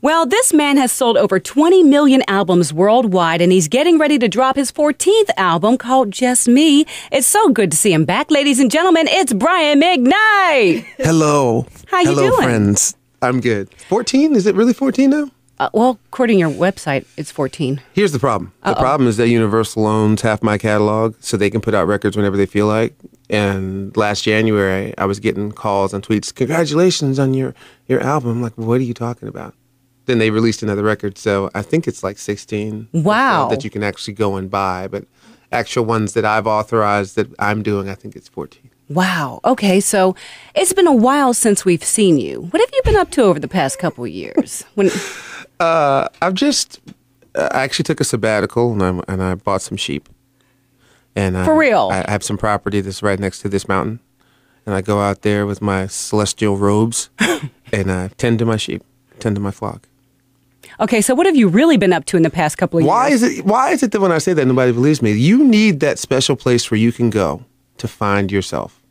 Well, this man has sold over 20 million albums worldwide, and he's getting ready to drop his 14th album called Just Me. It's so good to see him back. Ladies and gentlemen, it's Brian McKnight. Hello. How you doing? Hello, friends. I'm good. 14? Is it really 14 now? Well, according to your website, it's 14. Here's the problem. The problem is that Universal owns half my catalog, so they can put out records whenever they feel like. And last January, I was getting calls and tweets, congratulations on your album. I'm like, what are you talking about? Then they released another record, so I think it's like 16. Wow. That you can actually go and buy. But actual ones that I've authorized that I'm doing, I think it's 14. Wow. Okay, so it's been a while since we've seen you. What have you been up to over the past couple of years? I actually took a sabbatical, and I bought some sheep. And For real? I have some property that's right next to this mountain. And I go out there with my celestial robes, and I tend to my sheep, tend to my flock. Okay, so what have you really been up to in the past couple of years? Why is it that when I say that, nobody believes me? You need that special place where you can go to find yourself.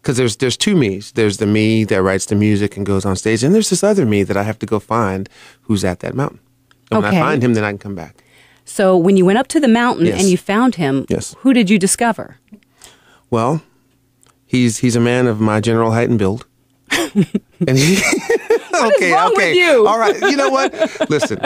Because there's two me's. There's the me that writes the music and goes on stage, and there's this other me that I have to go find who's at that mountain. And when I find him, then I can come back. So when you went up to the mountain and you found him, who did you discover? Well, he's a man of my general height and build. And he, what is wrong with you? All right. You know what? Listen,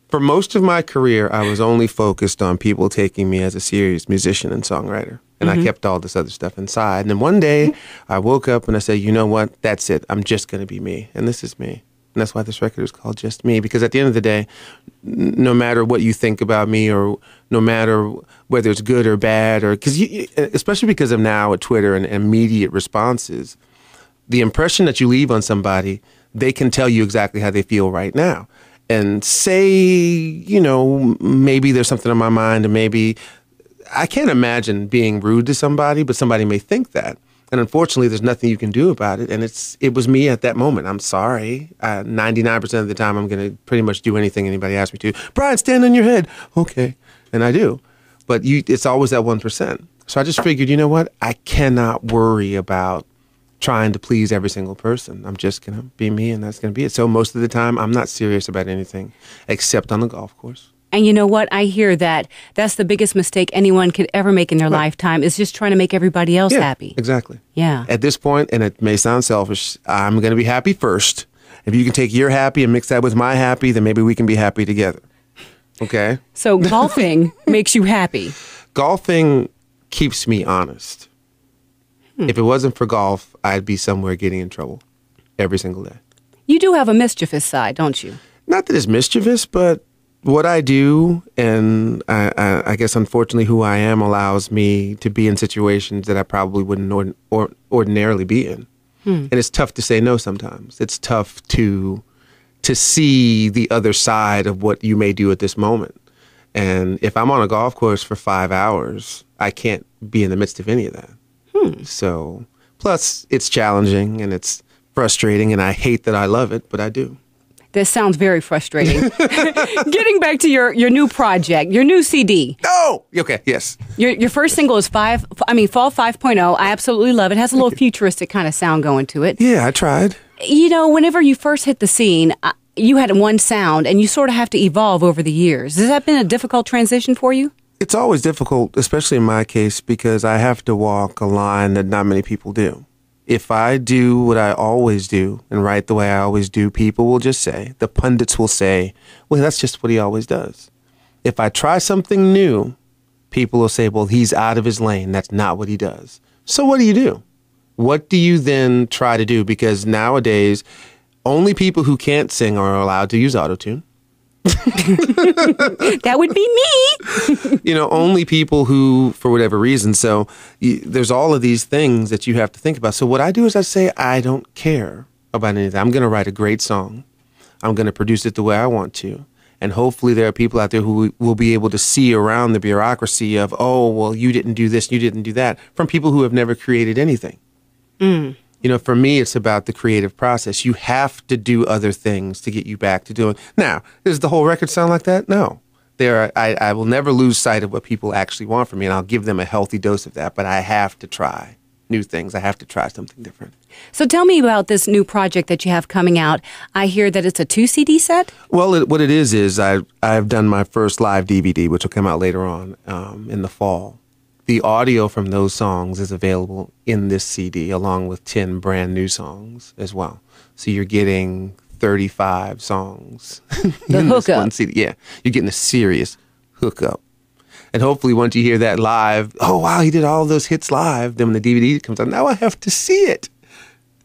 for most of my career, I was only focused on people taking me as a serious musician and songwriter. And I kept all this other stuff inside. And then one day I woke up and I said, you know what? That's it. I'm just going to be me. And this is me. And that's why this record is called Just Me. Because at the end of the day, no matter what you think about me, or no matter whether it's good or bad, or especially because of now with Twitter and immediate responses, the impression that you leave on somebody, they can tell you exactly how they feel right now. And say, maybe there's something on my mind, and maybe I can't imagine being rude to somebody, but somebody may think that. And unfortunately, there's nothing you can do about it. And it was me at that moment. I'm sorry. 99% of the time, I'm going to pretty much do anything anybody asks me to. Brian, stand on your head. Okay. And I do. But it's always that 1%. So I just figured, you know what? I cannot worry about trying to please every single person. I'm just going to be me, and that's going to be it. So most of the time, I'm not serious about anything except on the golf course. And you know what? I hear that that's the biggest mistake anyone could ever make in their lifetime, is just trying to make everybody else happy. Exactly. Yeah. At this point, and it may sound selfish, I'm going to be happy first. If you can take your happy and mix that with my happy, then maybe we can be happy together. Okay? So golfing makes you happy. Golfing keeps me honest. If it wasn't for golf, I'd be somewhere getting in trouble every single day. You do have a mischievous side, don't you? Not that it's mischievous, but what I do, and I guess unfortunately who I am, allows me to be in situations that I probably wouldn't ordinarily be in. And it's tough to say no sometimes. It's tough to see the other side of what you may do at this moment. And if I'm on a golf course for 5 hours, I can't be in the midst of any of that. So, plus it's challenging and it's frustrating, and I hate that I love it, but I do. This sounds very frustrating. Getting back to your new project, your new CD. Oh, okay, yes. Your first single is Fall 5.0. I absolutely love it. It has a little futuristic kind of sound going to it. Yeah, I tried. You know, whenever you first hit the scene, you had one sound, and you sort of have to evolve over the years. Has that been a difficult transition for you? It's always difficult, especially in my case, because I have to walk a line that not many people do. If I do what I always do and write the way I always do, people will just say, the pundits will say, well, that's just what he always does. If I try something new, people will say, well, he's out of his lane. That's not what he does. So what do? What do you then try to do? Because nowadays, only people who can't sing are allowed to use autotune. That would be me. Only people who, for whatever reason. So there's all of these things that you have to think about. So what I do is I say, I don't care about anything. I'm going to write a great song. I'm going to produce it the way I want to. And hopefully there are people out there who will be able to see around the bureaucracy of, oh, well, you didn't do this, you didn't do that, from people who have never created anything. For me, it's about the creative process. You have to do other things to get you back to doing. Now, does the whole record sound like that? No. I will never lose sight of what people actually want from me, and I'll give them a healthy dose of that, but I have to try. new things. I have to try something different. So tell me about this new project that you have coming out. I hear that it's a 2 CD set? Well, what it is I've done my first live DVD, which will come out later on in the fall. The audio from those songs is available in this CD, along with 10 brand new songs as well. So you're getting 35 songs. The in this hookup. one CD. Yeah, you're getting a serious hookup. And hopefully once you hear that live, oh, wow, he did all those hits live. Then when the DVD comes out, now I have to see it.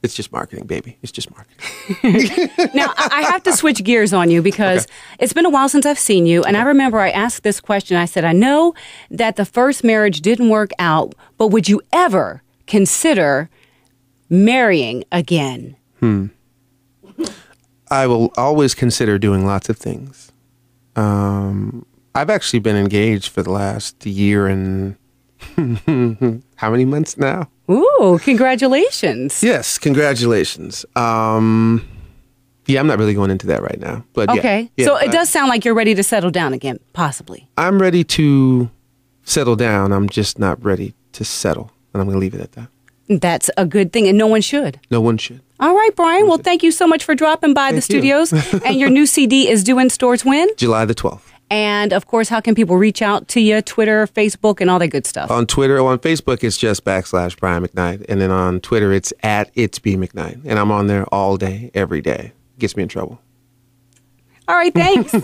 It's just marketing, baby. It's just marketing. Now, I have to switch gears on you because it's been a while since I've seen you. And I remember I asked this question. I said, I know that the first marriage didn't work out, but would you ever consider marrying again? I will always consider doing lots of things. I've actually been engaged for the last year and how many months now? Ooh, congratulations. Yes, congratulations. Yeah, I'm not really going into that right now. But Okay. yeah, So it does sound like you're ready to settle down again, possibly. I'm ready to settle down. I'm just not ready to settle. And I'm going to leave it at that. That's a good thing, and no one should. No one should. All right, Brian. Well, thank you so much for dropping by the Thank you. studios. And your new CD is due in stores when? July the 12th. And, of course, how can people reach out to you? Twitter, Facebook, and all that good stuff. On Twitter, or on Facebook, it's just /Brian McKnight. And then on Twitter, it's @It'sBMcKnight. And I'm on there all day, every day. Gets me in trouble. All right, thanks.